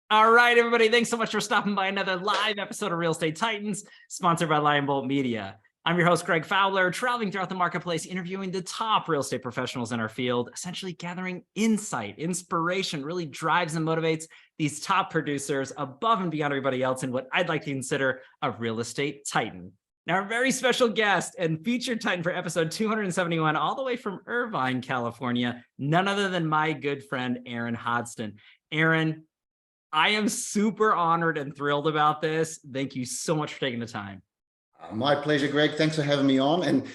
All right, everybody. Thanks so much for stopping by another live episode of Real Estate Titans, sponsored by Lion Bolt Media. I'm your host, Greg Fowler, traveling throughout the marketplace, interviewing the top real estate professionals in our field, essentially gathering insight, inspiration, really drives and motivates these top producers above and beyond everybody else in what I'd like to consider a real estate titan. Now, our very special guest and featured titan for episode 271, all the way from Irvine, California, none other than my good friend, Aaron Hodson. Aaron, I am super honored and thrilled about this. Thank you so much for taking the time. My pleasure, Greg. Thanks for having me on. And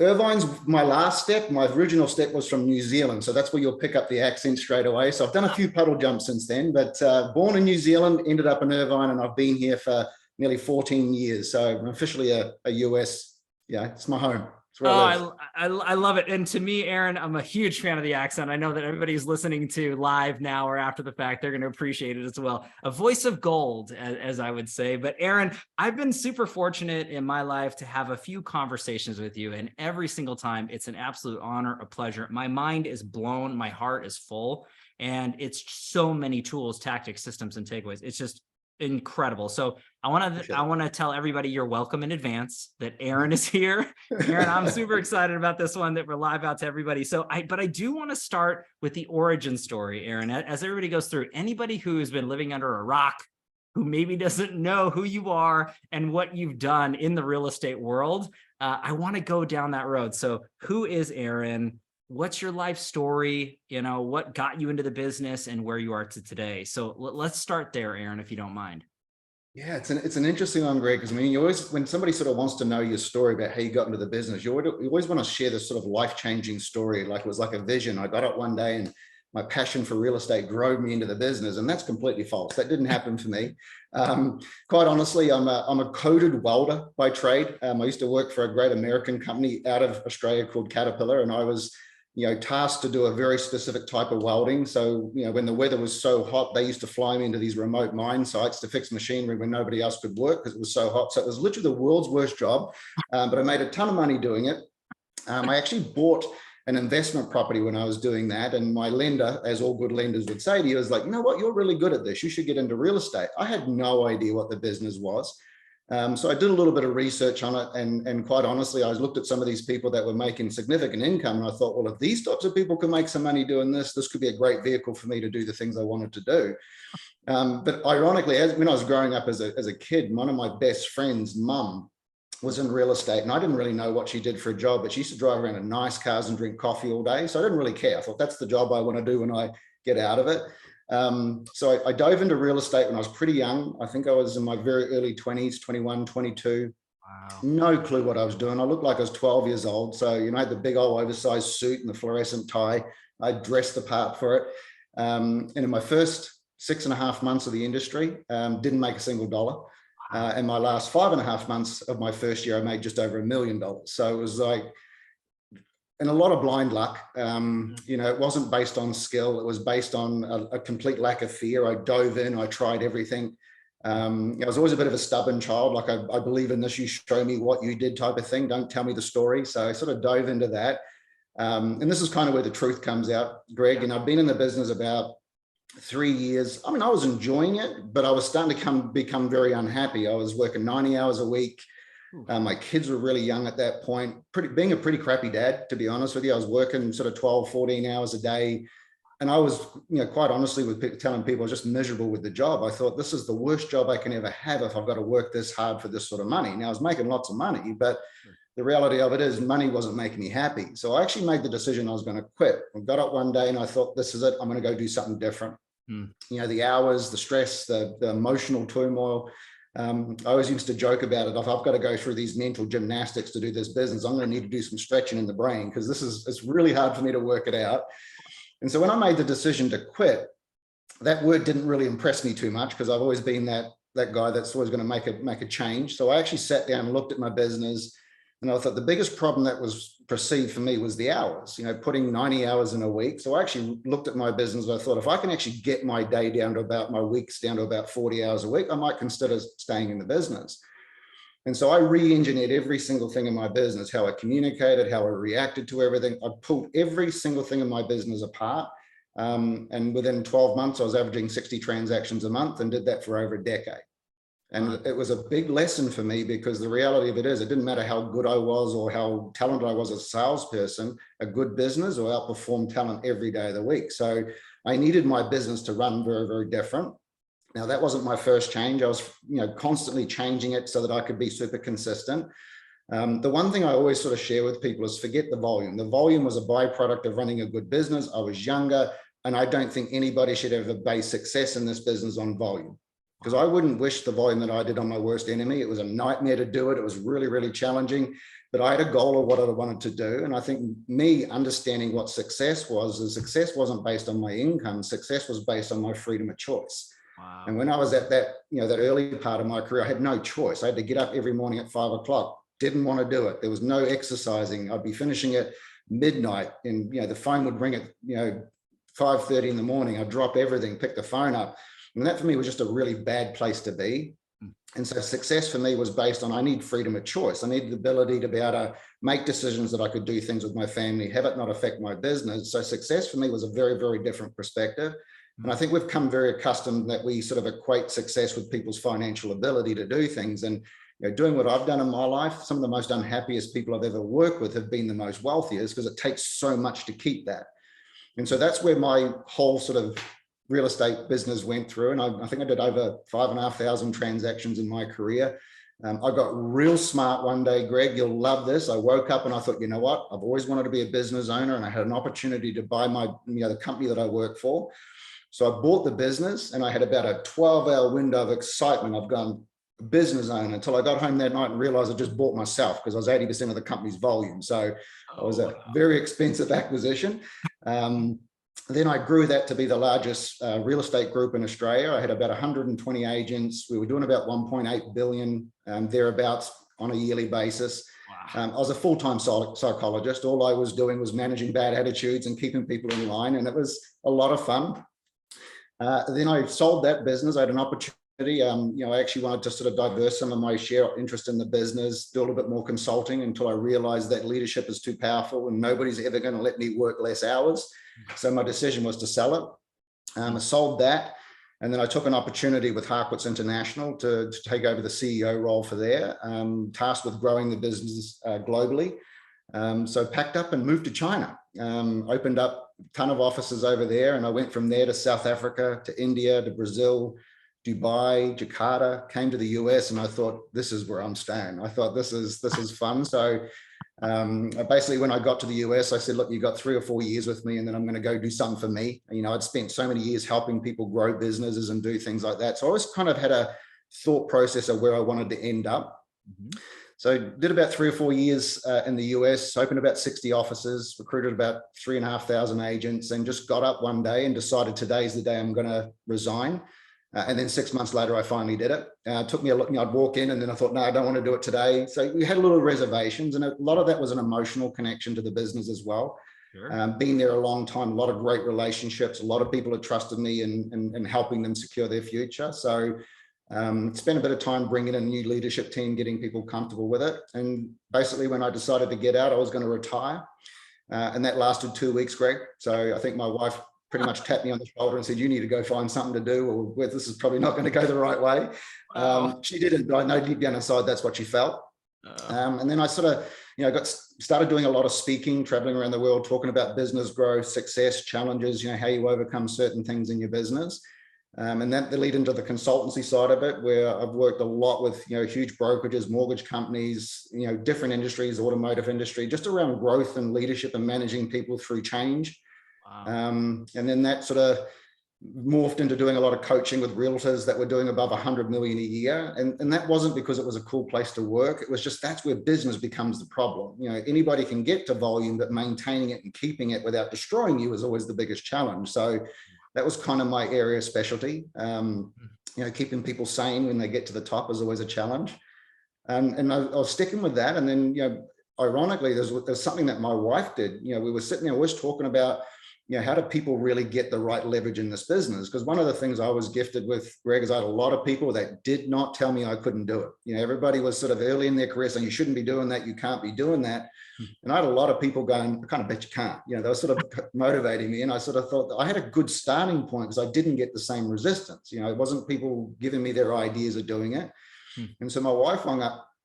Irvine's my last step. My original step was from New Zealand. So that's where you'll pick up the accent straight away. So I've done a few puddle jumps since then, but born in New Zealand, ended up in Irvine, and I've been here for nearly 14 years. So I'm officially a US, it's my home. I love it. And to me, Aaron, I'm a huge fan of the accent. I know that everybody's listening to live now or after the fact, they're going to appreciate it as well. A voice of gold, as I would say. But Aaron, I've been super fortunate in my life to have a few conversations with you. And every single time, it's an absolute honor, a pleasure. My mind is blown. My heart is full. And it's so many tools, tactics, systems, and takeaways. It's just incredible. So I want to tell everybody you're welcome in advance, that Aaron is here. Aaron, I'm super excited about this one, that we're live out to everybody. But I do want to start with the origin story, Aaron, as everybody goes through. Anybody who has been living under a rock, who maybe doesn't know who you are and what you've done in the real estate world, I want to go down that road. So who is Aaron? What's your life story? What got you into the business and where you are to today? So let's start there, Aaron, if you don't mind. Yeah, it's an interesting one, Greg, because you always, when somebody sort of wants to know your story about how you got into the business, you always want to share this sort of life-changing story. Like it was like a vision. I got up one day and my passion for real estate drove me into the business, and that's completely false. That didn't happen for me. Quite honestly, I'm a coded welder by trade. I used to work for a great American company out of Australia called Caterpillar, and I was tasked to do a very specific type of welding. So, when the weather was so hot, they used to fly me into these remote mine sites to fix machinery when nobody else could work because it was so hot. So it was literally the world's worst job, but I made a ton of money doing it. I actually bought an investment property when I was doing that. And my lender, as all good lenders would say to you, is like, you know what, you're really good at this. You should get into real estate. I had no idea what the business was. So I did a little bit of research on it, and quite honestly, I looked at some of these people that were making significant income, and I thought, well, if these types of people can make some money doing this could be a great vehicle for me to do the things I wanted to do. But ironically, when I was growing up as a kid, one of my best friends' mum was in real estate, and I didn't really know what she did for a job, but she used to drive around in nice cars and drink coffee all day. So I didn't really care. I thought that's the job I want to do when I get out of it. So I dove into real estate when I was pretty young. I think I was in my very early 20s, 21, 22. Wow. No clue what I was doing. I looked like I was 12 years old. So, I had the big old oversized suit and the fluorescent tie. I dressed the part for it. And in my first 6.5 months of the industry, didn't make a single dollar. And my last 5.5 months of my first year, I made just over $1 million. So it was like, and a lot of blind luck. It wasn't based on skill. It was based on a complete lack of fear. I dove in, I tried everything. I was always a bit of a stubborn child. Like I believe in this, you show me what you did type of thing. Don't tell me the story. So I sort of dove into that. And this is kind of where the truth comes out, Greg. And I've been in the business about 3 years. I was enjoying it, but I was starting to become very unhappy. I was working 90 hours a week. My kids were really young at that point, being a pretty crappy dad, to be honest with you. I was working sort of 12, 14 hours a day. And I was, quite honestly, telling people I was just miserable with the job. I thought, this is the worst job I can ever have if I've got to work this hard for this sort of money. Now, I was making lots of money, but the reality of it is money wasn't making me happy. So I actually made the decision I was going to quit. I got up one day and I thought, this is it. I'm going to go do something different. The hours, the stress, the emotional turmoil. I always used to joke about it. If I've got to go through these mental gymnastics to do this business, I'm going to need to do some stretching in the brain, because it's really hard for me to work it out. And so when I made the decision to quit, that word didn't really impress me too much, because I've always been that guy that's always going to make a change. So I actually sat down and looked at my business, and I thought the biggest problem that was perceived for me was the hours, putting 90 hours in a week. So I actually looked at my business. I thought, if I can actually get my day down to about my weeks down to about 40 hours a week, I might consider staying in the business. And so I re-engineered every single thing in my business, how I communicated, how I reacted to everything. I pulled every single thing in my business apart. And within 12 months, I was averaging 60 transactions a month and did that for over a decade. And it was a big lesson for me, because the reality of it is, it didn't matter how good I was or how talented I was as a salesperson, a good business will outperform talent every day of the week. So I needed my business to run very, very different. Now, that wasn't my first change. I was, constantly changing it so that I could be super consistent. The one thing I always sort of share with people is forget the volume. The volume was a byproduct of running a good business. I was younger, and I don't think anybody should ever base success in this business on volume, because I wouldn't wish the volume that I did on my worst enemy. It was a nightmare to do it. It was really, really challenging, but I had a goal of what I wanted to do. And I think me understanding what success was, and success wasn't based on my income. Success was based on my freedom of choice. Wow. And when I was at that, that early part of my career, I had no choice. I had to get up every morning at 5 o'clock. Didn't want to do it. There was no exercising. I'd be finishing at midnight, and the phone would ring at 5:30 in the morning. I'd drop everything, pick the phone up. And that for me was just a really bad place to be. And so success for me was based on, I need freedom of choice. I needed the ability to be able to make decisions, that I could do things with my family, have it not affect my business. So success for me was a very, very different perspective. And I think we've come very accustomed that we sort of equate success with people's financial ability to do things. And doing what I've done in my life, some of the most unhappiest people I've ever worked with have been the most wealthiest, because it takes so much to keep that. And so that's where my whole sort of real estate business went through. And I think I did over 5,500 transactions in my career. I got real smart one day, Greg, you'll love this. I woke up and I thought, you know what? I've always wanted to be a business owner, and I had an opportunity to buy my, the company that I work for. So I bought the business, and I had about a 12-hour window of excitement. I've gone business owner until I got home that night and realized I just bought myself, because I was 80% of the company's volume. So it was a very expensive acquisition. Then I grew that to be the largest real estate group in Australia. I had about 120 agents. We were doing about 1.8 billion thereabouts on a yearly basis. Wow. I was a full-time psychologist. All I was doing was managing bad attitudes and keeping people in line, and it was a lot of fun. Then I sold that business. I had an opportunity. I actually wanted to sort of diverse some of my share interest in the business, do a little bit more consulting, until I realized that leadership is too powerful and nobody's ever going to let me work less hours. So my decision was to sell it. I sold that. And then I took an opportunity with Harcourts International to take over the CEO role for there, tasked with growing the business globally. So packed up and moved to China, opened up a ton of offices over there. And I went from there to South Africa, to India, to Brazil, Dubai, Jakarta, came to the US, and I thought, this is where I'm staying. I thought this is fun. So basically, when I got to the US, I said, look, you got 3 or 4 years with me, and then I'm going to go do something for me. I'd spent so many years helping people grow businesses and do things like that. So I always kind of had a thought process of where I wanted to end up. So I did about 3 or 4 years in the US, opened about 60 offices, recruited about 3,500 agents, and just got up one day and decided today's the day I'm going to resign. And then 6 months later, I finally did it. It took me a look, I'd walk in, and then I thought, no, I don't want to do it today. So we had a little reservations, and a lot of that was an emotional connection to the business as well. Sure. Being there a long time, a lot of great relationships, a lot of people had trusted me in helping them secure their future. So spent a bit of time bringing in a new leadership team, getting people comfortable with it. And basically, when I decided to get out, I was going to retire. And that lasted 2 weeks, Greg. So I think my wife pretty much tapped me on the shoulder and said, you need to go find something to do, or this is probably not going to go the right way. She didn't, but I know deep down inside that's what she felt. And then I sort of, started doing a lot of speaking, traveling around the world, talking about business growth, success, challenges, how you overcome certain things in your business. And that lead into the consultancy side of it, where I've worked a lot with, huge brokerages, mortgage companies, different industries, automotive industry, just around growth and leadership and managing people through change. Wow. And then that sort of morphed into doing a lot of coaching with realtors that were doing above 100 million a year. And that wasn't because it was a cool place to work. It was just, that's where business becomes the problem. Anybody can get to volume, but maintaining it and keeping it without destroying you is always the biggest challenge. So that was kind of my area of specialty. Keeping people sane when they get to the top is always a challenge. And I was sticking with that. And then, ironically, there's something that my wife did. We were sitting there always talking about how do people really get the right leverage in this business? Because one of the things I was gifted with, Greg, is I had a lot of people that did not tell me I couldn't do it. Everybody was sort of early in their career saying, you shouldn't be doing that, you can't be doing that. And I had a lot of people going, I kind of bet you can't. They were sort of motivating me. And I sort of thought that I had a good starting point because I didn't get the same resistance. It wasn't people giving me their ideas of doing it. And so my wife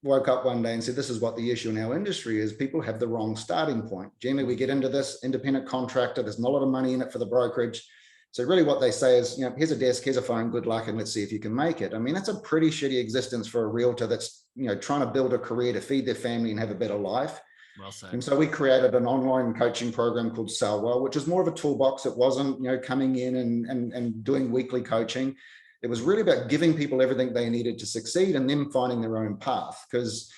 woke up one day and said, this is what the issue in our industry is. People have the wrong starting point. Generally, we get into this independent contractor. There's not a lot of money in it for the brokerage. So really what they say is, here's a desk, here's a phone, good luck, and let's see if you can make it. I mean, that's a pretty shitty existence for a realtor that's, trying to build a career to feed their family and have a better life. Well said. And so we created an online coaching program called Sell Well, which is more of a toolbox. It wasn't, coming in and doing weekly coaching. It was really about giving people everything they needed to succeed and them finding their own path. Because,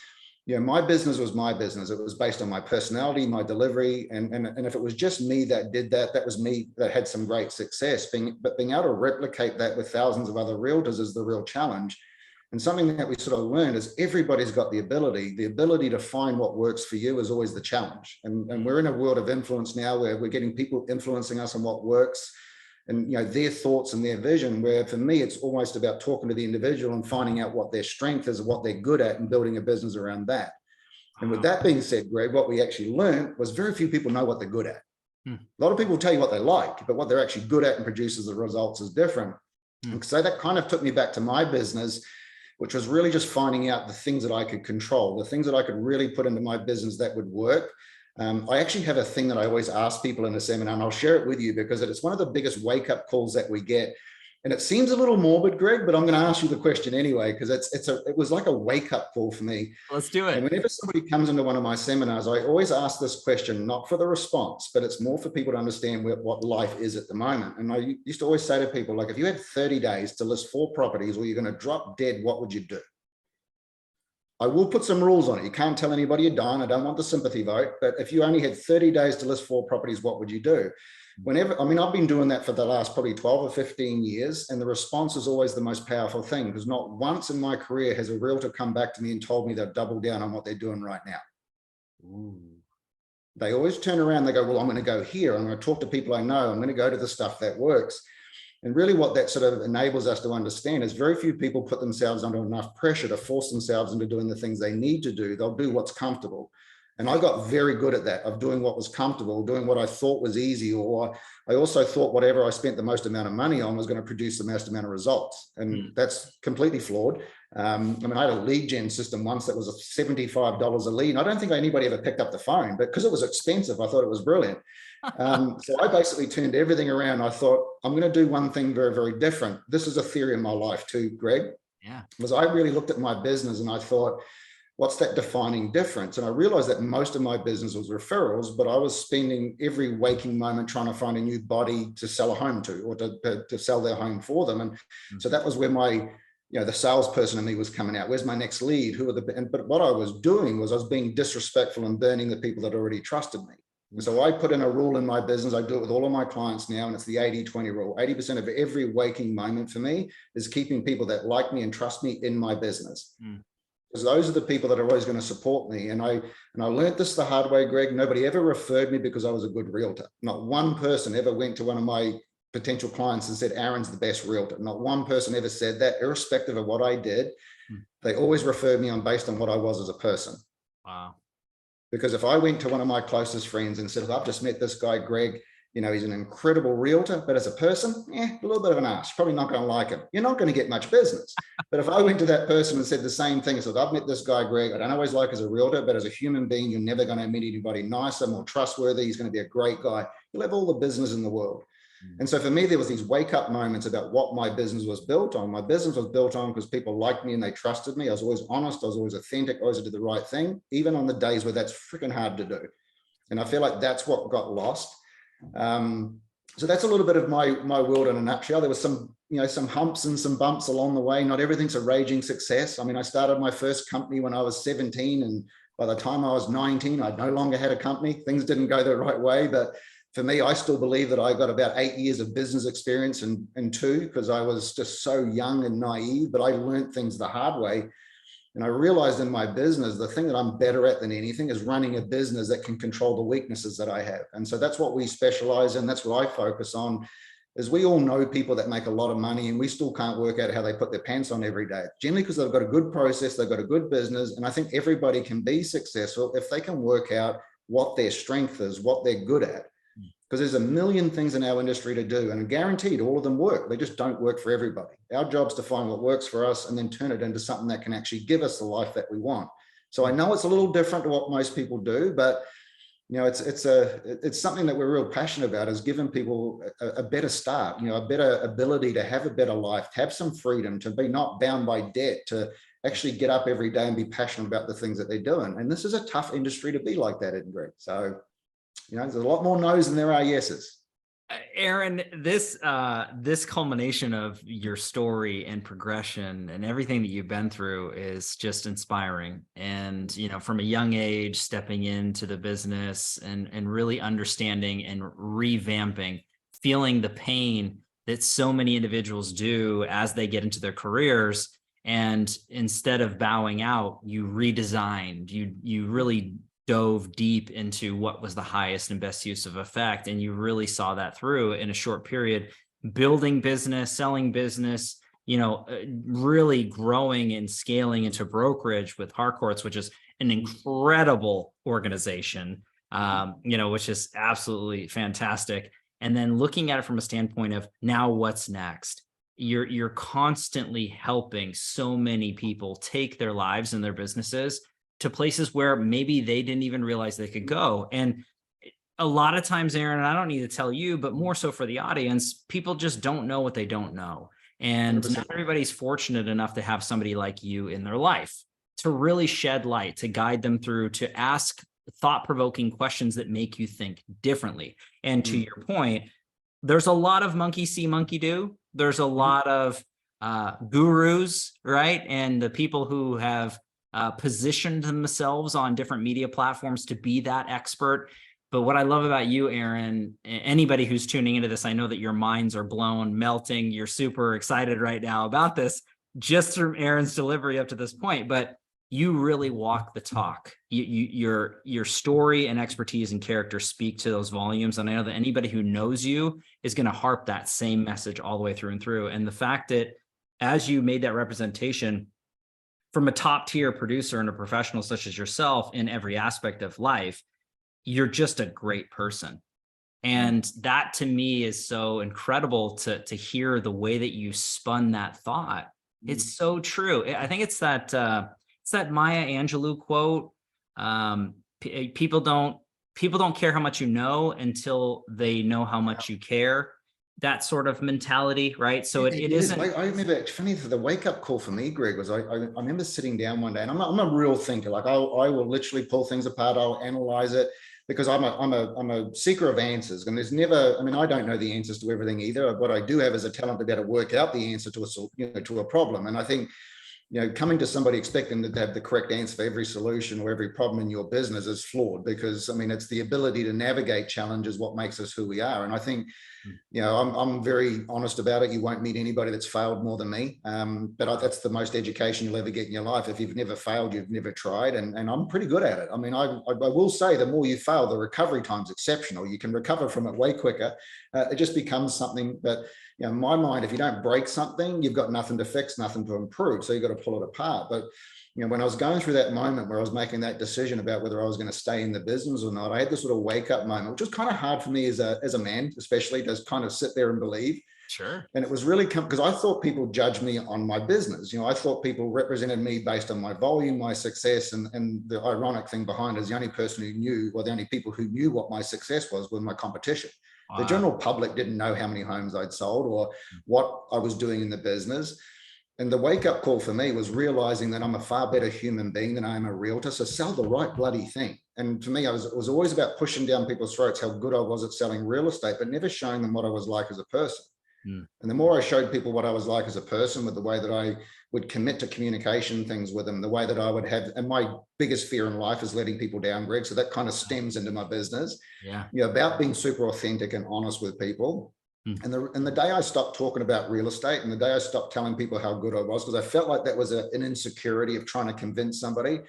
my business was my business. It was based on my personality, my delivery. And if it was just me that did that, that was me that had some great success. But being able to replicate that with thousands of other realtors is the real challenge. And something that we sort of learned is everybody's got the ability to find what works for you is always the challenge. And we're in a world of influence now where we're getting people influencing us on what works. And their thoughts and their vision, where for me, it's almost about talking to the individual and finding out what their strength is, what they're good at, and building a business around that. And with that being said, Greg, what we actually learned was very few people know what they're good at. A lot of people tell you what they like, but what they're actually good at and produces the results is different. And so that kind of took me back to my business, which was really just finding out the things that I could control, the things that I could really put into my business that would work. I actually have a thing that I always ask people in a seminar, and I'll share it with you because it's one of the biggest wake-up calls that we get. And it seems a little morbid, Greg, but I'm going to ask you the question anyway, because it was like a wake-up call for me. Let's do it. And whenever somebody comes into one of my seminars, I always ask this question, not for the response, but it's more for people to understand what life is at the moment. And I used to always say to people, like, if you had 30 days to list 4 properties or you're going to drop dead, what would you do? I will put some rules on it. You can't tell anybody you're done. I don't want the sympathy vote. But if you only had 30 days to list 4 properties, what would you do? I've been doing that for the last probably 12 or 15 years. And the response is always the most powerful thing, because not once in my career has a realtor come back to me and told me they've doubled down on what they're doing right now. Ooh. They always turn around. They go, well, I'm going to go here. I'm going to talk to people I know. I'm going to go to the stuff that works. And really what that sort of enables us to understand is very few people put themselves under enough pressure to force themselves into doing the things they need to do. They'll do what's comfortable. And I got very good at that, of doing what was comfortable, doing what I thought was easy, or I also thought whatever I spent the most amount of money on was going to produce the most amount of results. And that's completely flawed. I had a lead gen system once that was $75 a lead. And I don't think anybody ever picked up the phone, but because it was expensive, I thought it was brilliant. So I basically turned everything around. I thought, I'm going to do one thing very, very different. This is a theory in my life too, Greg. Yeah. Was I really looked at my business and I thought, what's that defining difference? And I realized that most of my business was referrals, but I was spending every waking moment trying to find a new body to sell a home to, or to sell their home for them. And so that was where my, the salesperson in me was coming out. Where's my next lead? But what I was doing was I was being disrespectful and burning the people that already trusted me. And so I put in a rule in my business. I do it with all of my clients now, and it's the 80-20 rule. 80% of every waking moment for me is keeping people that like me and trust me in my business. Because those are the people that are always going to support me. And I learned this the hard way, Greg. Nobody ever referred me because I was a good realtor. Not one person ever went to one of my potential clients and said, Aaron's the best realtor. Not one person ever said that, irrespective of what I did. They always referred me on based on what I was as a person. Wow. Because if I went to one of my closest friends and said, I've just met this guy, Greg, he's an incredible realtor, but as a person, a little bit of an ass. You're probably not going to like him. You're not going to get much business. But if I went to that person and said the same thing, said, I've met this guy, Greg, I don't always like as a realtor, but as a human being, you're never going to meet anybody nicer, more trustworthy. He's going to be a great guy. You'll have all the business in the world. And so for me, there was these wake up moments about what my business was built on. My business was built on because people liked me and they trusted me. I was always honest. I was always authentic. I always did the right thing, even on the days where that's freaking hard to do. And I feel like that's what got lost. So that's a little bit of my world in a nutshell. There was some humps and some bumps along the way. Not everything's a raging success. I started my first company when I was 17, and by the time I was 19, I no longer had a company. Things didn't go the right way, but for me, I still believe that I got about 8 years of business experience and 2, because I was just so young and naive, but I learned things the hard way. And I realized in my business, the thing that I'm better at than anything is running a business that can control the weaknesses that I have. And so that's what we specialize in. That's what I focus on, is we all know people that make a lot of money and we still can't work out how they put their pants on every day. Generally because they've got a good process, they've got a good business. And I think everybody can be successful if they can work out what their strength is, what they're good at. Because there's a million things in our industry to do, and guaranteed all of them work. They just don't work for everybody. Our job's to find what works for us and then turn it into something that can actually give us the life that we want. So I know it's a little different to what most people do, but it's something that we're real passionate about, is giving people a better start, a better ability to have a better life, to have some freedom, to be not bound by debt, to actually get up every day and be passionate about the things that they're doing. And this is a tough industry to be like that in, Greg. So there's a lot more no's than there are yeses. Aaron, this culmination of your story and progression and everything that you've been through is just inspiring. And, from a young age, stepping into the business and really understanding and revamping, feeling the pain that so many individuals do as they get into their careers. And instead of bowing out, you redesigned, you really dove deep into what was the highest and best use of effect. And you really saw that through in a short period, building business, selling business, really growing and scaling into brokerage with Harcourts, which is an incredible organization, which is absolutely fantastic. And then looking at it from a standpoint of now what's next, you're constantly helping so many people take their lives and their businesses to places where maybe they didn't even realize they could go. And a lot of times, Aaron, and I don't need to tell you, but more so for the audience, people just don't know what they don't know. And 100%. not everybody's fortunate enough to have somebody like you in their life to really shed light, to guide them through, to ask thought-provoking questions that make you think differently. And to your point, there's a lot of monkey see, monkey do. There's a lot of gurus, right? And the people who have positioned themselves on different media platforms to be that expert. But what I love about you, Aaron, anybody who's tuning into this, I know that your minds are blown, melting. You're super excited right now about this, just from Aaron's delivery up to this point. But you really walk the talk. Your story and expertise and character speak to those volumes. And I know that anybody who knows you is going to harp that same message all the way through and through. And the fact that as you made that representation from a top tier producer and a professional such as yourself in every aspect of life, you're just a great person. And that to me is so incredible to hear the way that you spun that thought. It's so true. I think it's that Maya Angelou quote. People don't care how much you know until they know how much you care. That sort of mentality, right? So it isn't. I remember, it's funny, the wake up call for me, Greg, was I remember sitting down one day, and I'm a real thinker. Like I will literally pull things apart. I'll analyze it, because I'm a seeker of answers. And there's never, I don't know the answers to everything either. What I do have is a talent to be able to work out the answer to a problem. And I think, coming to somebody expecting to have the correct answer for every solution or every problem in your business is flawed, because it's the ability to navigate challenges what makes us who we are. And I think, I'm very honest about it. You won't meet anybody that's failed more than me. But that's the most education you'll ever get in your life. If you've never failed, you've never tried. And I'm pretty good at it. I will say, the more you fail, the recovery time's exceptional. You can recover from it way quicker. It just becomes something that, in my mind, if you don't break something, you've got nothing to fix, nothing to improve. So you've got to pull it apart. But when I was going through that moment where I was making that decision about whether I was going to stay in the business or not, I had this sort of wake up moment, which was kind of hard for me as a man, especially, to kind of sit there and believe. Sure. And it was really because I thought people judged me on my business. I thought people represented me based on my volume, my success. And the ironic thing behind it is the only person who knew, or the only people who knew what my success was my competition. Wow. The general public didn't know how many homes I'd sold or what I was doing in the business. And the wake up call for me was realizing that I'm a far better human being than I am a realtor. So sell the right bloody thing. And for me, it was always about pushing down people's throats how good I was at selling real estate, but never showing them what I was like as a person. And the more I showed people what I was like as a person, with the way that I would commit to communication things with them, the way that I would have, and my biggest fear in life is letting people down, Greg. So that kind of stems into my business. Yeah. About being super authentic and honest with people. Mm. And the day I stopped talking about real estate and the day I stopped telling people how good I was, because I felt like that was an insecurity of trying to convince somebody.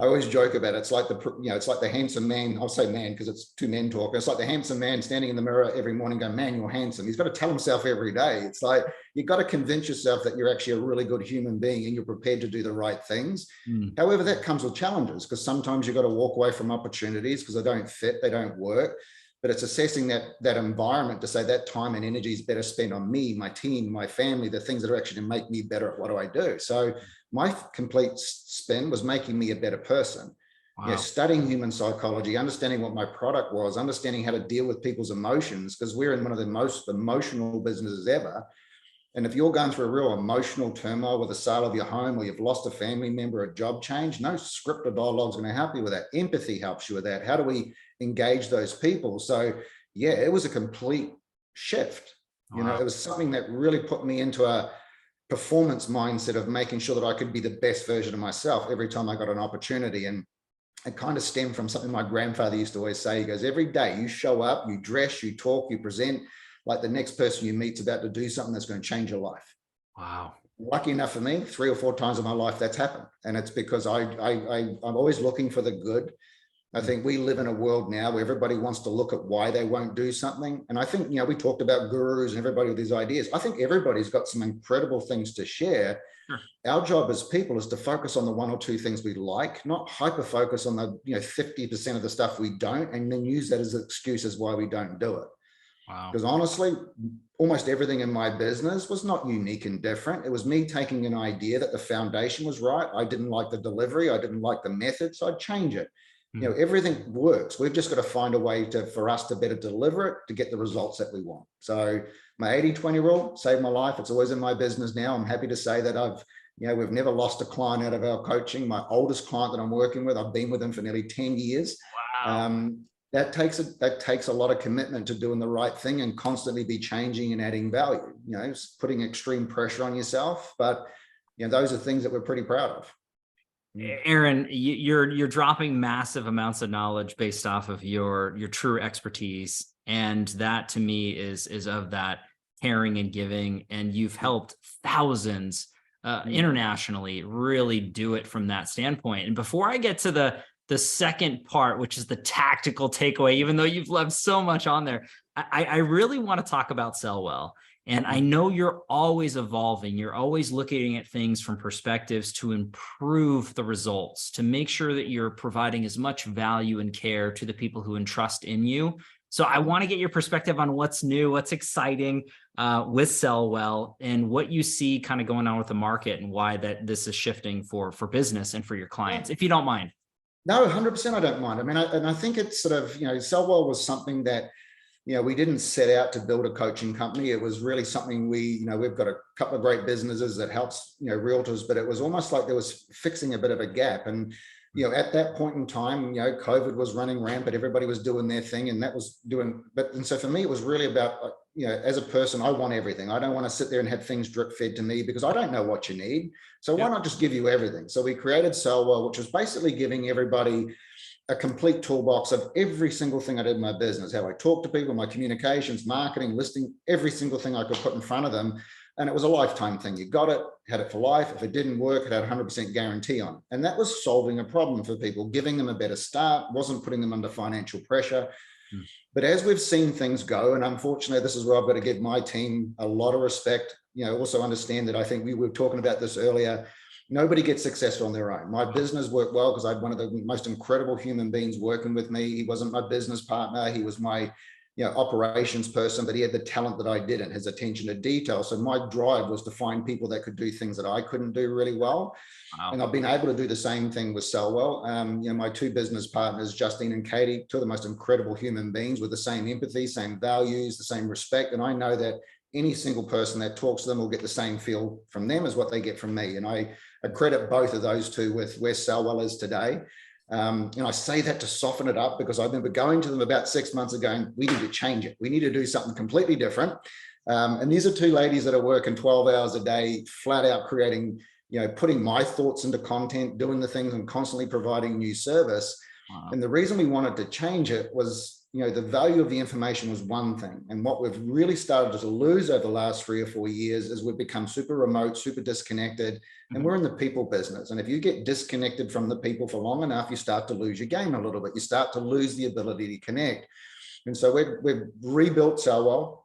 I always joke about it. It's like it's like the handsome man. I'll say man because it's two men talk. It's like the handsome man standing in the mirror every morning going, man, you're handsome. He's got to tell himself every day. It's like, you've got to convince yourself that you're actually a really good human being and you're prepared to do the right things. Mm. However, that comes with challenges because sometimes you've got to walk away from opportunities because they don't fit, they don't work. But it's assessing that environment to say that time and energy is better spent on me, my team, my family, the things that are actually going to make me better at what do I do. So my complete spin was making me a better person. Wow. Studying human psychology, understanding what my product was, understanding how to deal with people's emotions, because we're in one of the most emotional businesses ever. And if you're going through a real emotional turmoil with the sale of your home or you've lost a family member, a job change, no script or dialogue is going to help you with that. Empathy helps you with that. How do we engage those people? So yeah, it was a complete shift. Wow. It was something that really put me into a performance mindset of making sure that I could be the best version of myself every time I got an opportunity. And it kind of stemmed from something my grandfather used to always say. He goes, every day you show up, you dress, you talk, you present like the next person you meet's about to do something that's going to change your life. Wow. Lucky enough for me, 3 or 4 times in my life that's happened. And it's because I'm always looking for the good. I think we live in a world now where everybody wants to look at why they won't do something. And I think, we talked about gurus and everybody with these ideas. I think everybody's got some incredible things to share. Sure. Our job as people is to focus on the 1 or 2 things we like, not hyper focus on the 50% of the stuff we don't, and then use that as excuses why we don't do it. Wow. Because honestly, almost everything in my business was not unique and different. It was me taking an idea that the foundation was right. I didn't like the delivery. I didn't like the method. So I'd change it. Everything works. We've just got to find a way for us to better deliver it to get the results that we want. So my 80-20 rule saved my life. It's always in my business now. I'm happy to say that we've never lost a client out of our coaching. My oldest client that I'm working with, I've been with him for nearly 10 years. Wow. That takes a lot of commitment to doing the right thing and constantly be changing and adding value, putting extreme pressure on yourself. But, those are things that we're pretty proud of. Aaron, you're dropping massive amounts of knowledge based off of your true expertise. And that to me is of that caring and giving. And you've helped thousands internationally really do it from that standpoint. And before I get to the second part, which is the tactical takeaway, even though you've left so much on there, I really want to talk about Sell Well. And I know you're always evolving. You're always looking at things from perspectives to improve the results, to make sure that you're providing as much value and care to the people who entrust in you. So I want to get your perspective on what's new, what's exciting with Sell Well, and what you see kind of going on with the market and why this is shifting for business and for your clients, if you don't mind. No, 100% I don't mind. I mean, I think it's sort of, Sell Well was something that, we didn't set out to build a coaching company. It was really something we've got a couple of great businesses that helps, realtors, but it was almost like there was fixing a bit of a gap. And, at that point in time, COVID was running rampant. Everybody was doing their thing and and so for me, it was really about, as a person, I want everything. I don't want to sit there and have things drip fed to me because I don't know what you need. So why not just give you everything? So we created Sell Well, which was basically giving everybody a complete toolbox of every single thing I did in my business, how I talk to people, my communications, marketing, listing, every single thing I could put in front of them. And it was a lifetime thing. You got it, had it for life. If it didn't work, it had a 100% guarantee on it. And that was solving a problem for people, giving them a better start, wasn't putting them under financial pressure. But as we've seen things go, and unfortunately, this is where I've got to give my team a lot of respect, also understand that I think we were talking about this earlier. Nobody gets successful on their own. My business worked well because I had one of the most incredible human beings working with me. He wasn't my business partner. He was my operations person, but he had the talent that I didn't, his attention to detail. So my drive was to find people that could do things that I couldn't do really well. Wow. And I've been able to do the same thing with Sell Well. My 2 business partners, Justine and Katie, 2 of the most incredible human beings with the same empathy, same values, the same respect. And I know that any single person that talks to them will get the same feel from them as what they get from me. And I credit both of those 2 with where Sell Well is today. I say that to soften it up because I remember going to them about 6 months ago and we need to change it. We need to do something completely different. And these are 2 ladies that are working 12 hours a day, flat out creating, putting my thoughts into content, doing the things and constantly providing new service. Wow. And the reason we wanted to change it was the value of the information was one thing. And what we've really started to lose over the last 3 or 4 years is we've become super remote, super disconnected, and we're in the people business. And if you get disconnected from the people for long enough, you start to lose your game a little bit. You start to lose the ability to connect. And so we've rebuilt Salwell